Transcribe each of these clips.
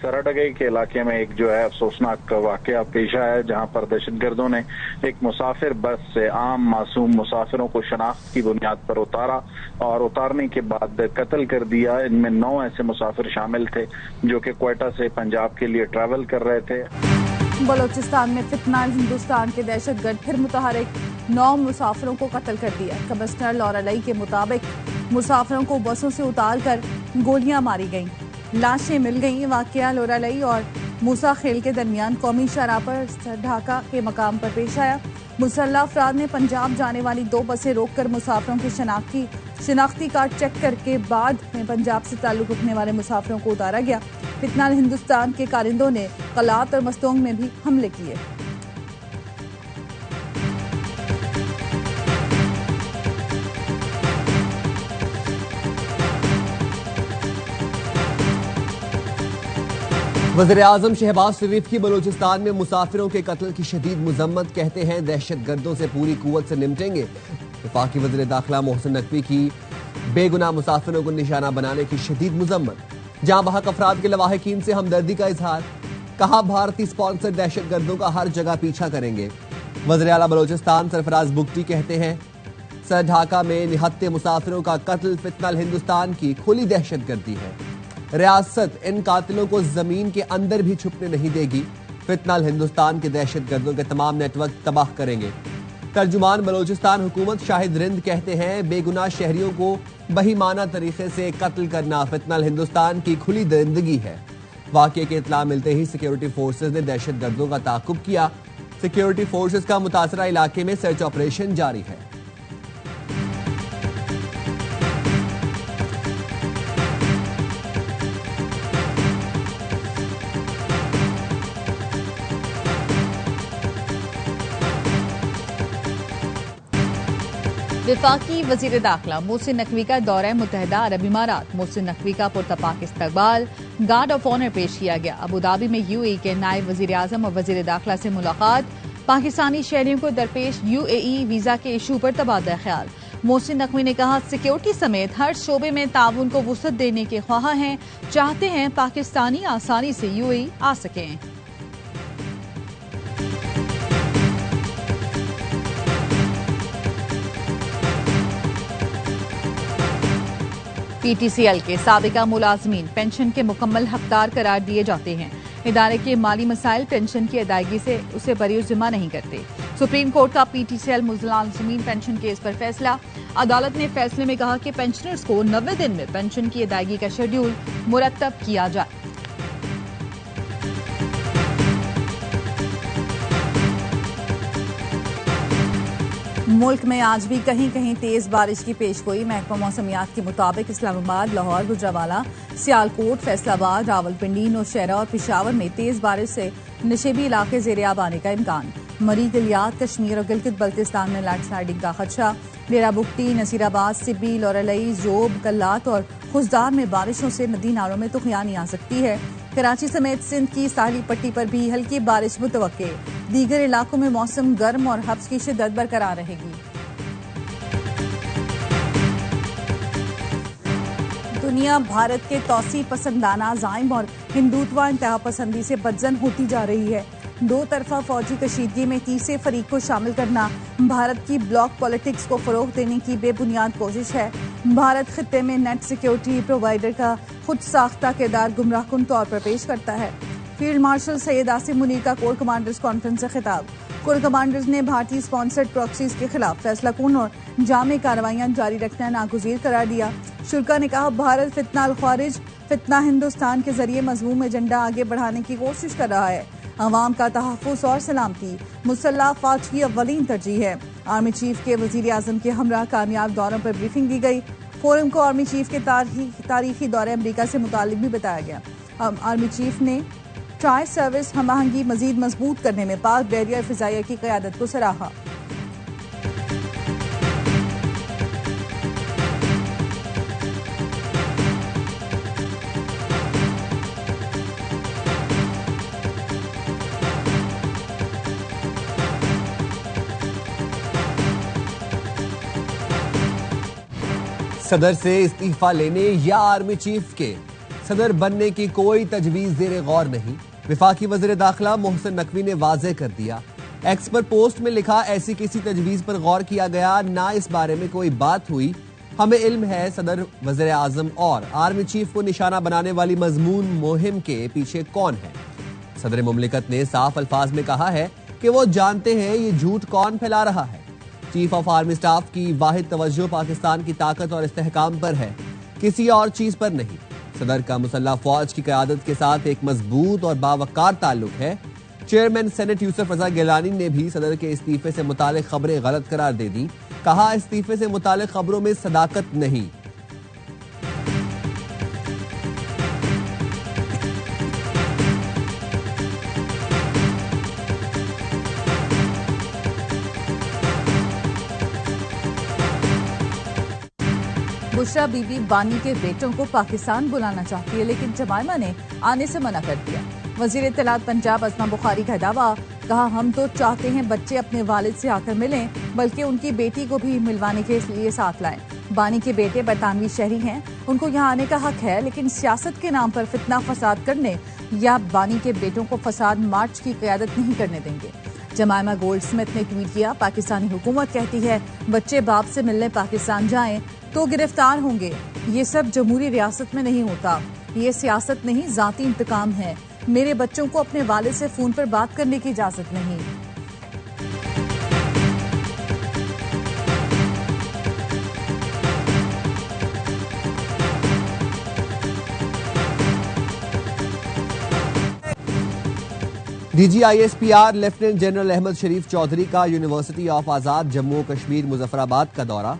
कराडगई के इलाके में एक जो है अफसोसनाक वाकया पेश आया है, जहां पर दहशतगर्दों ने एक मुसाफिर बस से आम मासूम मुसाफिरों को शनाख्त की बुनियाद पर उतारा और उतारने के बाद कत्ल कर दिया। इनमें 9 ऐसे मुसाफिर शामिल थे जो कि क्वेटा से पंजाब के लिए ट्रैवल कर रहे थे। बलोचिस्तान में फितनाल हिंदुस्तान के दहशतगर्द फिर मुतहरिक, 9 मुसाफिरों को कत्ल कर दिया। कमिश्नर लौरालई के मुताबिक मुसाफिरों को बसों से उतार कर गोलियां मारी गईं, लाशें मिल गईं। वाकया लौरालई और मूसा खेल के दरमियान कौमी शहरा पर ढाका के मकाम पर पेश आया। मुसल्लह अफराद ने पंजाब जाने वाली 2 बसें रोककर मुसाफिरों की शिनाख्ती कार्ड चेक करके बाद में पंजाब से ताल्लुक रखने वाले मुसाफिरों को उतारा गया। फितनाल हिंदुस्तान के कारिंदों ने कलात और मस्तोंग में भी हमले किए। वज़ीर-ए-आज़म शहबाज शरीफ की बलूचिस्तान में मुसाफिरों के कत्ल की शदीद मुज़म्मत, कहते हैं दहशतगर्दों से पूरी कुव्वत से निपटेंगे। वफाकी वज़ीर दाखिला मोहसिन नकवी की बेगुनाह मुसाफिरों को निशाना बनाने की शदीद मुज़म्मत, जहां बहक अफराद के लवाहिकीन से हमदर्दी का इजहार, कहा भारतीय स्पॉन्सर दहशतगर्दों का हर जगह पीछा करेंगे। वज़ीर आला बलोचिस्तान सरफराज बुगटी कहते हैं सर ढाका में निहत्ते मुसाफिरों का कत्ल फितनल हिंदुस्तान की खुली दहशतगर्दी है। रियासत इन कातिलों को जमीन के अंदर भी छुपने नहीं देगी। फितनल हिंदुस्तान के दहशतगर्दों के तमाम नेटवर्क तबाह करेंगे। तर्जुमान बलोचिस्तान हुकूमत शाहिद रिंद कहते हैं बेगुनाह शहरियों को बहीमाना तरीके से कत्ल करना फितनल हिंदुस्तान की खुली दरिंदगी है। वाक़े की इत्तला मिलते ही सिक्योरिटी फोर्सेज ने दहशतगर्दों का ताक़ुब किया। सिक्योरिटी फोर्सेज का मुतासरा इलाके में सर्च ऑपरेशन जारी है। वफाकी वजीर दाखिला मोहसिन नकवी का दौरा मुत्तहिदा अरब इमारात। मोहसिन नकवी का पुरतपाक इस्तकबाल गार्ड ऑफ ऑनर पेश किया गया। अबूधाबी में यूएई के नायब वजीर आजम और वजीर दाखिला से मुलाकात। पाकिस्तानी शहरियों को दरपेश यूएई वीजा के इशू पर तबादला ख्याल। मोहसिन नकवी ने कहा सिक्योरिटी समेत हर शोबे में ताउन को वुसअत देने के ख्वाह हैं, चाहते हैं पाकिस्तानी आसानी से यूएई आ सकें। पीटीसीएल के साबिका मुलाजमीन पेंशन के मुकम्मल हकदार करार दिए जाते हैं। इदारे के माली मसाइल पेंशन की अदायगी से उसे बरीउज़ जिम्मा नहीं करते। सुप्रीम कोर्ट का पीटीसीएल मुलाजमीन पेंशन केस पर फैसला। अदालत ने फैसले में कहा कि पेंशनर्स को 90 दिन में पेंशन की अदायगी का शेड्यूल मुरतब किया जाए। मुल्क में आज भी कहीं कहीं तेज बारिश की पेशगोई। महकमा मौसमियात के मुताबिक इस्लामाबाद, लाहौर, गुजरावाला, सियालकोट, फैसलाबाद, रावलपिंडी, नौशहरा और पिशावर में तेज बारिश से नशेबी इलाके ज़ेर-आब आने का इम्कान। मरी, गलियात, कश्मीर और गिलगित बल्तिस्तान में लैंडस्लाइडिंग का खदशा। डेरा बुगटी, नसीराबाद, सिब्बी, लौरालई, जोब, कल्लात और खुजदार में बारिशों से नदी नालों में तुगयानी आ सकती है। कराची समेत सिंध की साहिली पट्टी पर भी हल्की बारिश मुतवक्के। दीगर इलाकों में मौसम गर्म और हब्स की शिद्दत बरकरार रहेगी। दुनिया भारत के तौसी पसंदाना जाइम और हिंदुत्व इंतहा पसंदी से बदजन होती जा रही है। 2 तरफा फौजी कशीदगी में तीसरे फरीक को शामिल करना भारत की ब्लॉक पॉलिटिक्स को फरोग देने की बेबुनियाद कोशिश है। भारत खित्ते में नेट सिक्योरिटी प्रोवाइडर का खुद साख्ता किरदार गुमराहकुन तौर पर पेश करता है। फील्ड मार्शल सैयद आसिम मुनीर का कोर कमांडर्स कॉन्फ्रेंस से खिताब। कोर कमांडर्स ने भारतीय स्पॉन्सर्ड प्रॉक्सीज के खिलाफ फैसलाकुन और जामे कार्रवाइयां जारी रखना नागुज़ीर करार दिया। शुरा ने कहा भारत फितना अल ख्वारिज फितना हिंदुस्तान के जरिए मजमूम एजेंडा आगे बढ़ाने की कोशिश कर रहा है। अवाम का तहफ़्फ़ुज़ और सलामती मुसल्लह फ़ौज की अव्वलीन तरजीह है। आर्मी चीफ के वज़ीर आज़म के हमरा कामयाब दौरों पर ब्रीफिंग दी गई। फोरम को आर्मी चीफ के तारीखी दौरे अमरीका से मुताल्लिक भी बताया गया। आर्मी चीफ ने ट्राई सर्विस हमआहंगी मजीद मजबूत करने में पाक बैरियर फ़िज़ाइया की क़यादत को सराहा। सदर से इस्तीफा लेने या आर्मी चीफ के सदर बनने की कोई तजवीज ज़ेरे गौर नहीं। वफाकी वज़ीर दाखिला मोहसिन नकवी ने वाज़ेह कर दिया। एक्स पर पोस्ट में लिखा, ऐसी किसी तजवीज पर गौर किया गया ना, इस बारे में कोई बात हुई। हमें इल्म है सदर, वज़ीर आज़म और आर्मी चीफ को निशाना बनाने वाली मजमून मुहिम के पीछे कौन है। सदर मुमलिकत ने साफ अल्फाज में कहा है कि वो जानते हैं ये झूठ कौन फैला रहा है। चीफ ऑफ आर्मी स्टाफ की वाहिद तवज्जो पाकिस्तान की ताकत और इस्तेहकाम पर है, किसी और चीज पर नहीं। सदर का मुसल्लह फौज की क़यादत के साथ एक मजबूत और बावकार ताल्लुक है। चेयरमैन सेनेट यूसुफ रजा गिलानी ने भी सदर के इस्तीफे से मुतालिक खबरें गलत करार दे दी। कहा, इस्तीफे से मुतालिक खबरों में सदाकत नहीं। बुशरा बीबी बानी के बेटों को पाकिस्तान बुलाना चाहती है, लेकिन जमाइमा ने आने से मना कर दिया। वजीर इत्तलात पंजाब अज़मा बुखारी का दावा, कहा हम तो चाहते हैं बच्चे अपने वालिद से आकर मिलें, बल्कि उनकी बेटी को भी मिलवाने के लिए साथ लाएं। बानी के बेटे बरतानवी शहरी हैं, उनको यहाँ आने का हक है, लेकिन सियासत के नाम पर फितना फसाद करने या बानी के बेटों को फसाद मार्च की क़यादत नहीं करने देंगे। जमाइमा गोल्ड स्मिथ ने ट्वीट किया, पाकिस्तानी हुकूमत कहती है बच्चे बाप से मिलने पाकिस्तान जाएं तो गिरफ्तार होंगे। ये सब जमहूरी रियासत में नहीं होता, ये सियासत नहीं, जाती इंतकाम है। मेरे बच्चों को अपने वालिद से फोन पर बात करने की इजाजत नहीं। DGISPR लेफ्टिनेंट जनरल अहमद शरीफ चौधरी का यूनिवर्सिटी ऑफ आज़ाद जम्मू कश्मीर मुजफ्फराबाद का दौरा।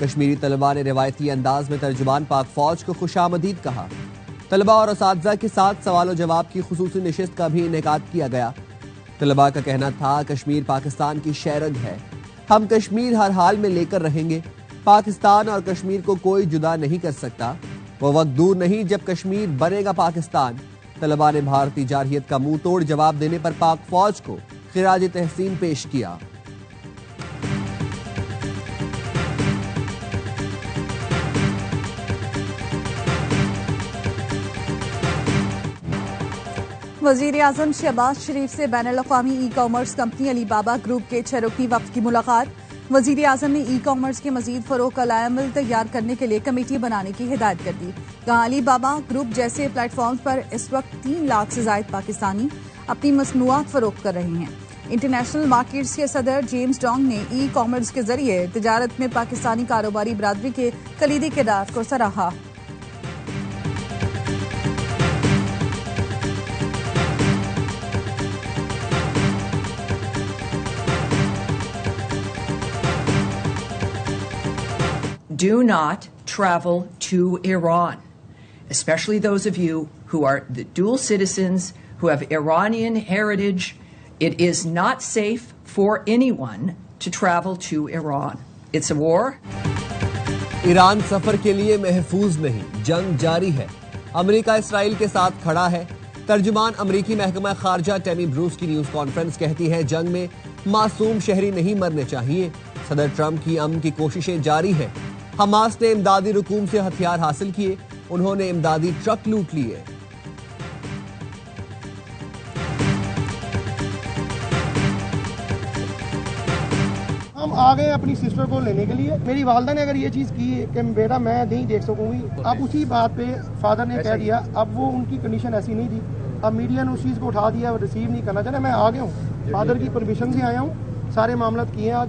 कश्मीरी तलबा ने रिवायती अंदाज में तर्जुमान पाक फौज को खुशामदीद कहा। तलबा और असातिज़ा के साथ सवाल जवाब की खुसूसी नशिस्त का भी इनेकाद किया गया। तलबा का कहना था, कश्मीर पाकिस्तान की शहरग है, हम कश्मीर हर हाल में लेकर रहेंगे। पाकिस्तान और कश्मीर को कोई जुदा नहीं कर सकता। वो वक्त दूर नहीं जब कश्मीर बनेगा पाकिस्तान। तलबा ने भारतीय जारहियत का मुंह तोड़ जवाब देने पर पाक फौज को खिराज तहसीन पेश किया। वजीर आजम शहबाज शरीफ से बैनुल-अक़वामी e commerce company Alibaba group के 6 रुकनी वफ्द की मुलाकात। वजीर आजम ने ई कॉमर्स के मजीद फरोग का लायमल तैयार करने के लिए कमेटी बनाने की हिदायत कर दी। कहा, अलीबाबा ग्रुप जैसे प्लेटफॉर्म पर इस वक्त 3 लाख से ज्यादा पाकिस्तानी अपनी मसनूआत फरोख्त कर रहे हैं। इंटरनेशनल मार्केट्स के सदर जेम्स डोंग ने ई कॉमर्स के जरिए तिजारत में पाकिस्तानी कारोबारी बरादरी के कलीदी किरदार को सराहा। Do not travel to Iran, especially those of you who are the dual citizens who have Iranian heritage. It is not safe for anyone to travel to Iran. It's a war. Iran सफर के लिए महफूज नहीं, जंग जारी है। America Israel के साथ खड़ा है। तर्जुमान अमेरिकी महकमा खारजा टेमी ब्रूस की न्यूज कॉन्फ्रेंस कहती है, जंग में मासूम शहरी नहीं मरने चाहिए। सदर ट्रंप की अमन की कोशिशें जारी है। हमास ने इमदादी रुकूम से हथियार हासिल किए, उन्होंने इमदादी ट्रक लूट लिए। हम आ गए अपनी सिस्टर को लेने के लिए। मेरी वालदा ने अगर ये चीज़ की कि बेटा मैं नहीं देख सकूंगी, अब उसी बात पे फादर ने कह दिया, अब वो उनकी कंडीशन ऐसी नहीं थी। अब मीडिया ने उस चीज़ को उठा दिया, रिसीव नहीं करना चाहता। मैं आ गया हूँ, फादर की परमिशन से आया हूँ, सारे मामला किए आज।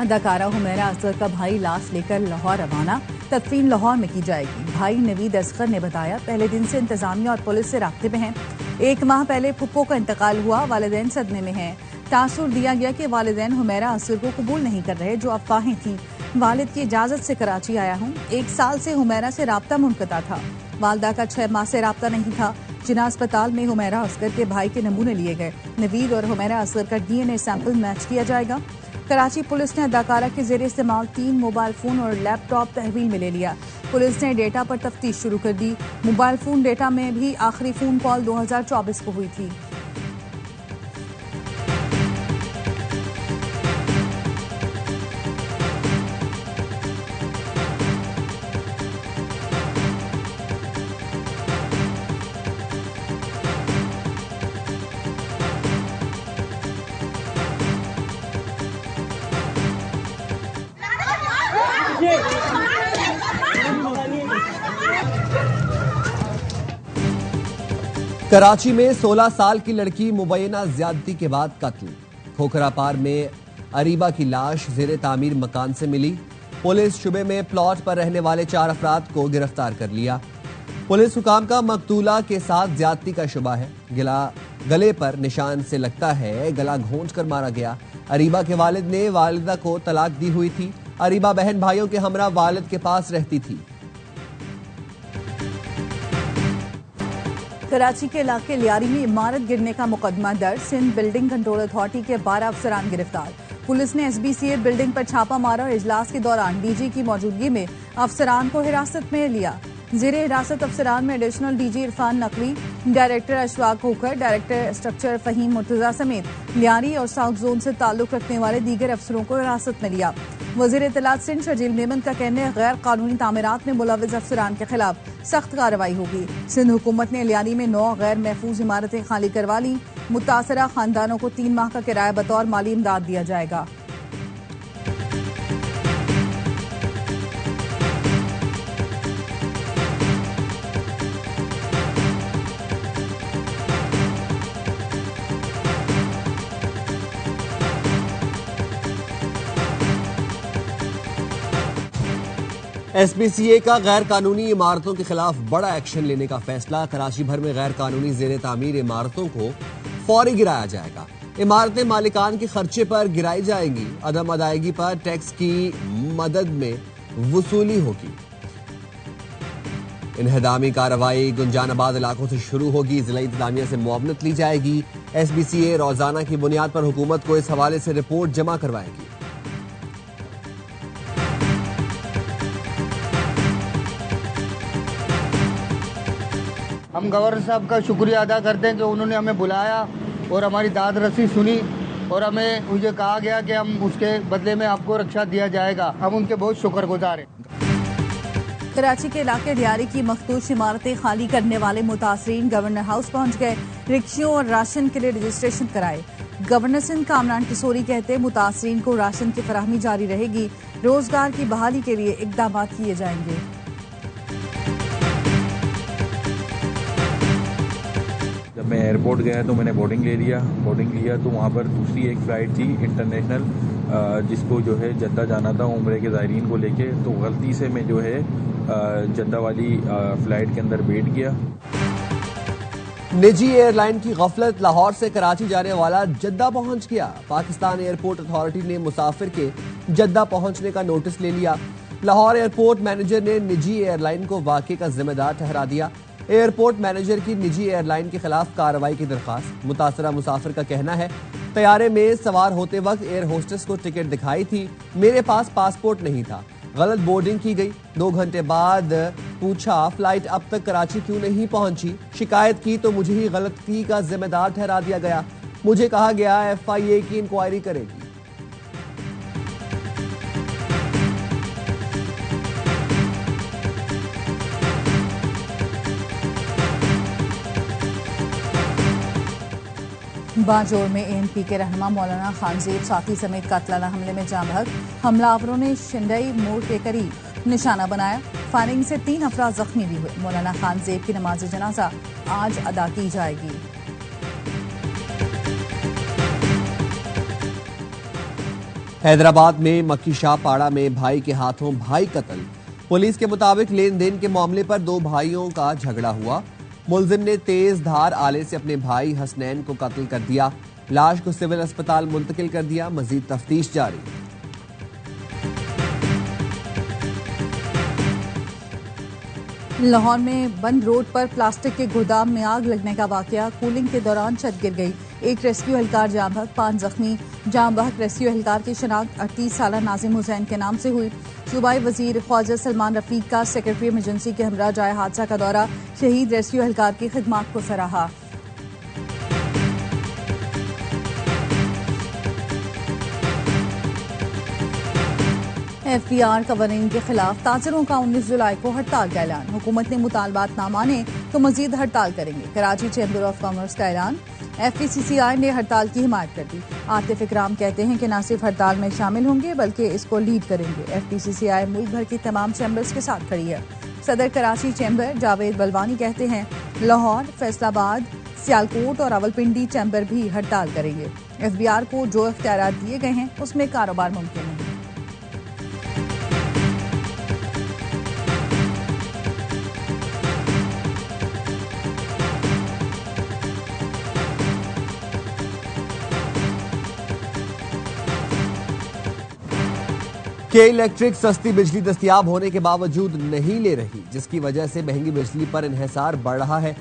अदाकारा हुमैरा असगर का भाई लाश लेकर लाहौर रवाना, तदफीन लाहौर में की जाएगी। भाई नवीद असगर ने बताया, पहले दिन से इंतजामिया और पुलिस से राब्ते में हैं। 1 माह पहले फुप्पो का इंतकाल हुआ, वालिदैन सदमे में हैं। तासुर दिया गया कि वालिदैन हुमैरा असगर को कबूल नहीं कर रहे, जो अफवाहें थी। वालिद की इजाजत से कराची आया हूँ। 1 साल से हुमैरा से राब्ता मुनक़ता था। वालदा का 6 माह से राब्ता नहीं था। जिना अस्पताल में हुमैरा असगर के भाई के नमूने लिए गए। नवीद और हुमैरा असगर का DNA सैंपल मैच किया जाएगा। कराची पुलिस ने अदाकारा के जेर इस्तेमाल 3 मोबाइल फोन और लैपटॉप तहवील में ले लिया। पुलिस ने डेटा पर तफ्तीश शुरू कर दी। मोबाइल फोन डेटा में भी आखिरी फोन कॉल 2024 को हुई थी। कराची में 16 साल की लड़की मुबैना ज्यादती के बाद कत्ल। खोखरापार में अरीबा की लाश जेरे तामीर मकान से मिली। पुलिस शुबे में प्लॉट पर रहने वाले 4 अफराद को गिरफ्तार कर लिया। पुलिस हुकाम का मकतूला के साथ ज्यादती का शुबा है। गले पर निशान से लगता है गला घोंट कर मारा गया। अरीबा के वालिद ने वालिदा को तलाक दी हुई थी। अरीबा बहन भाइयों के हमरा वालिद के पास रहती थी। कराची के इलाके लियारी में इमारत गिरने का मुकदमा दर्ज। सिंध बिल्डिंग कंट्रोल अथॉरिटी के 12 अफसरान गिरफ्तार। पुलिस ने SBCA बिल्डिंग पर छापा मारा और इजलास के दौरान DG की मौजूदगी में अफसरान को हिरासत में लिया। जेरे हिरासत अफसरान में additional DG Irfan Naqvi, director Ashfaq Khokhar, director structure Fahim Murtaza समेत लियारी और साउथ जोन से ताल्लुक रखने वाले दीगर अफसरों को हिरासत में लिया। वजीर इत्तलात सिंध शर्जील मेमन का कहना है गैर कानूनी तामीरात में मुलव्विस अफसरान के खिलाफ सख्त कार्रवाई होगी। सिंध हुकूमत ने लियारी में 9 गैर महफूज इमारतें खाली करवा ली। मुतासरा खानदानों को 3 माह का किराया बतौर माली इमदाद दिया जाएगा। SBCA का गैर कानूनी इमारतों के खिलाफ बड़ा एक्शन लेने का फैसला। कराची भर में गैर कानूनी जेरे तामीर इमारतों को फौरी गिराया जाएगा। इमारतें मालिकान के खर्चे पर गिराई जाएंगी। अदम अदायगी पर टैक्स की मदद में वसूली होगी। इन्हदामी कार्रवाई गुंजानाबाद इलाकों से शुरू होगी। जिला इंतजामिया से मुआवनत ली जाएगी। SBCA रोजाना की बुनियाद पर हुकूमत को इस हवाले से रिपोर्ट जमा करवाएगी। हम गवर्नर साहब का शुक्रिया अदा करते हैं कि उन्होंने हमें बुलाया और हमारी दाद रसी सुनी और हमें मुझे कहा गया कि हम उसके बदले में आपको रक्षा दिया जाएगा। हम उनके बहुत शुक्रगुजार हैं। कराची के इलाके लियारी की मखदूश इमारतें खाली करने वाले मुतासरीन गवर्नर हाउस पहुंच गए। रिक्शों और राशन के लिए रजिस्ट्रेशन कराए। गवर्नर सिंध कामरान किशोरी कहते मुतासरीन को राशन की फराहमी जारी रहेगी। रोजगार की बहाली के लिए इकदाम किए जाएंगे। जब मैं एयरपोर्ट गया तो मैंने बोर्डिंग लिया तो वहाँ पर दूसरी एक फ़्लाइट थी इंटरनेशनल, जिसको जो है जद्दा जाना था उम्रे के ज़ायरीन को लेके। तो गलती से मैं जो है जद्दा वाली फ़्लाइट के अंदर बैठ गया। निजी एयरलाइन की गफलत, लाहौर से कराची जाने वाला जद्दा पहुंच गया। पाकिस्तान एयरपोर्ट अथॉरिटी ने मुसाफिर के जद्दा पहुंचने का नोटिस ले लिया। लाहौर एयरपोर्ट मैनेजर ने निजी एयरलाइन को वाक़े का जिम्मेदार ठहरा दिया। एयरपोर्ट मैनेजर की निजी एयरलाइन के खिलाफ कार्रवाई की दरखास्त। मुतासरा मुसाफिर का कहना है तैयारे में सवार होते वक्त एयर होस्टेस को टिकट दिखाई थी, मेरे पास पासपोर्ट नहीं था, गलत बोर्डिंग की गई। 2 घंटे बाद पूछा फ्लाइट अब तक कराची क्यों नहीं पहुंची। शिकायत की तो मुझे ही गलती का जिम्मेदार ठहरा दिया गया। मुझे कहा गया FIA की इंक्वायरी करेगी। बाजोर में ANP के रहनुमा मौलाना खानजेब साथी समेत कातलाना हमले में जाँ बहक। हमलावरों ने शिंदई मोड़ के करीब निशाना बनाया। फायरिंग से 3 अफराद जख्मी भी हुए। मौलाना खानजेब की नमाज जनाजा आज अदा की जाएगी। हैदराबाद में मक्की शाह पाड़ा में भाई के हाथों भाई कत्ल। पुलिस के मुताबिक लेन देन के मामले पर 2 भाइयों का झगड़ा हुआ। मुलजिम ने तेज धार आले से अपने भाई हसनैन को कत्ल कर दिया। लाश को सिविल अस्पताल मुंतकिल कर दिया। मजीद तफ्तीश जारी। लाहौर में बंद रोड पर प्लास्टिक के गोदाम में आग लगने का वाकया। कूलिंग के दौरान छत गिर गई। 1 रेस्क्यू एहलकार जाँ बहक, 5 जख्मी। जाँ बहक रेस्क्यू एहलकार की शनाख्त 38 साला नाजिम हुसैन के नाम से हुई। सूबाई वजीर ख्वाजा सलमान रफीक का सेक्रेटरी इमरजेंसी के हमरा जाए हादसा का दौरा। शहीद रेस्क्यू एहलकार की खिदमात को सराहा। FBR कवानीन के खिलाफ ताजरों का 19 जुलाई को हड़ताल का ऐलान। हुकूमत ने मुतालबात ना माने तो मजीद हड़ताल करेंगे। कराची चैम्बर ऑफ कॉमर्स का ऐलान। FPCCI ने हड़ताल की हिमायत कर दी। आतिफ इकराम कहते हैं कि न सिर्फ हड़ताल में शामिल होंगे बल्कि इसको लीड करेंगे। FPCCI मुल्क भर की तमाम चैम्बर्स के साथ खड़ी है। सदर कराची चैम्बर जावेद बलवानी कहते हैं लाहौर, फैसलाबाद, सियालकोट और रावलपिंडी चैम्बर भी हड़ताल करेंगे। एफबीआर को जो इख्तियार दिए गए हैं उसमें कारोबार मुमकिन नहीं। के इलेक्ट्रिक सस्ती बिजली दस्तयाब होने के बावजूद नहीं ले रही, जिसकी वजह से महंगी बिजली पर इन्हिसार बढ़ रहा है।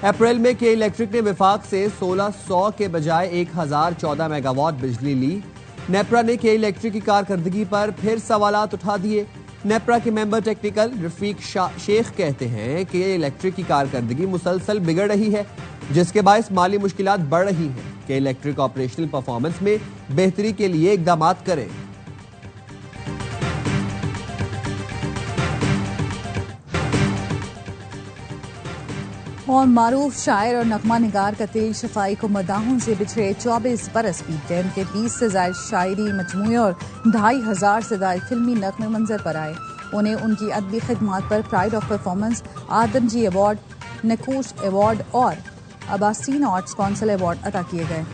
अप्रैल में के इलेक्ट्रिक ने विफाक से 1600 के बजाय 1014 मेगावाट बिजली ली। नेपरा ने के इलेक्ट्रिक की कारकर्दगी पर फिर सवालात उठा दिए। नेपरा के मेंबर टेक्निकल रफीक शेख कहते हैं कि इलेक्ट्रिक की कारकर्दगी मुसलसल बिगड़ रही है, जिसके बायस माली मुश्किलात बढ़ रही हैं। के इलेक्ट्रिक ऑपरेशनल परफॉर्मेंस में बेहतरी के लिए इकदाम करें। और मारूफ शायर और नगमा निगार कतील शफाई को मदाहों से बिछड़े 24 बरस बीत गए। उनके 20 से ज्यादा शायरी मजमूए और 2500 से ज्यादा फिल्मी नगमे मंजर पर आए। उन्हें उनकी अदबी खिदमात पर pride of performance, Adamjee award, Nuqoosh award और अब्बासीन आर्ट्स काउंसिल अवार्ड अता किए गए।